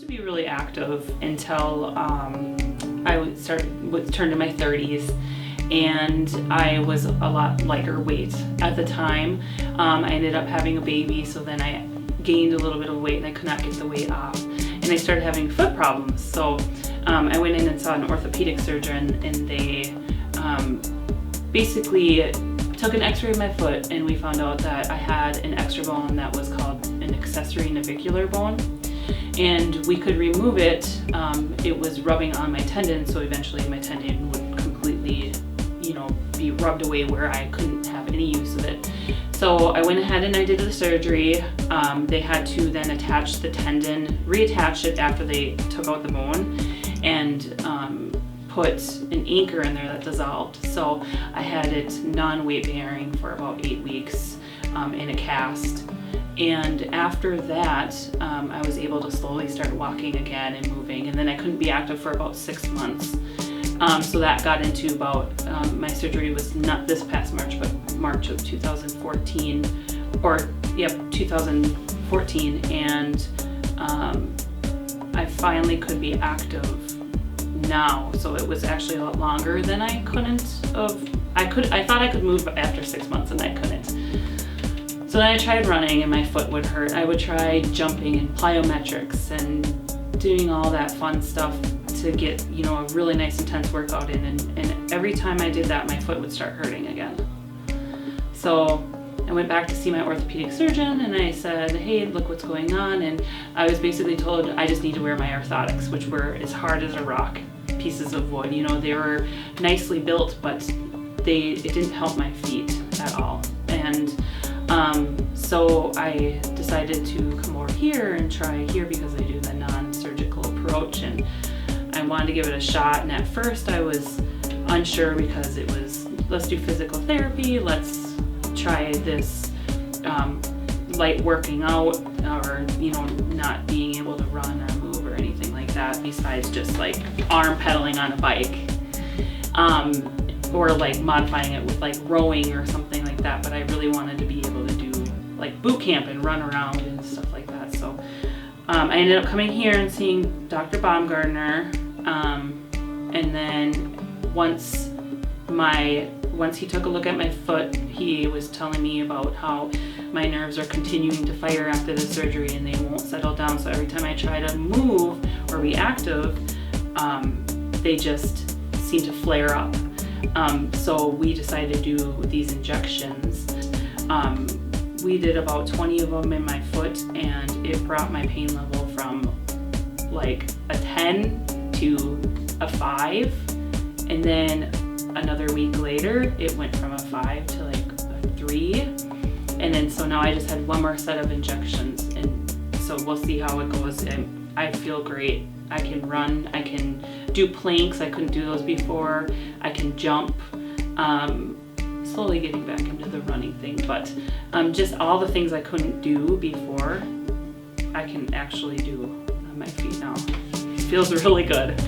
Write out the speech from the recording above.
to be really active until I turned in my 30s, and I was a lot lighter weight at the time. I ended up having a baby, so then I gained a little bit of weight and I could not get the weight off, and I started having foot problems. So I went in and saw an orthopedic surgeon, and they basically took an x-ray of my foot, and we found out that I had an extra bone that was called an accessory navicular bone, and we could remove it. It was rubbing on my tendon, so eventually my tendon would completely, be rubbed away where I couldn't have any use of it. So I went ahead and I did the surgery. They had to then attach the tendon, reattach it after they took out the bone, and put an anchor in there that dissolved. So I had it non-weight bearing for about 8 weeks in a cast. And after that, I was able to slowly start walking again and moving. And then I couldn't be active for about 6 months. So that got into about, my surgery was not this past March, but March of 2014, 2014. And I finally could be active now. So it was actually a lot longer than I couldn't have. I thought I could move after 6 months, and I couldn't. So then I tried running and my foot would hurt. I would try jumping and plyometrics and doing all that fun stuff to get, a really nice intense workout in. And every time I did that, my foot would start hurting again. So I went back to see my orthopedic surgeon, and I said, hey, look what's going on. And I was basically told I just need to wear my orthotics, which were as hard as a rock, pieces of wood. They were nicely built, but it didn't help my feet at all. And so I decided to come over here and try here because I do the non-surgical approach, and I wanted to give it a shot. And at first I was unsure because it was, let's do physical therapy, let's try this light working out, or not being able to run or move or anything like that besides just like arm pedaling on a bike, or like modifying it with like rowing or something like that. But I really wanted to be able to do like boot camp and run around and stuff like that. So I ended up coming here and seeing Dr. Baumgartner, and then once he took a look at my foot, he was telling me about how my nerves are continuing to fire after the surgery and they won't settle down. So every time I try to move or be active, they just seem to flare up. So we decided to do these injections. We did about 20 of them in my foot, and it brought my pain level from like a 10 to a 5. And then another week later, it went from a 5 to like a 3. And then so now I just had one more set of injections, and so we'll see how it goes. And I feel great. I can run, I can do planks, I couldn't do those before, I can jump, slowly getting back into the running thing, but just all the things I couldn't do before, I can actually do on my feet now. It feels really good.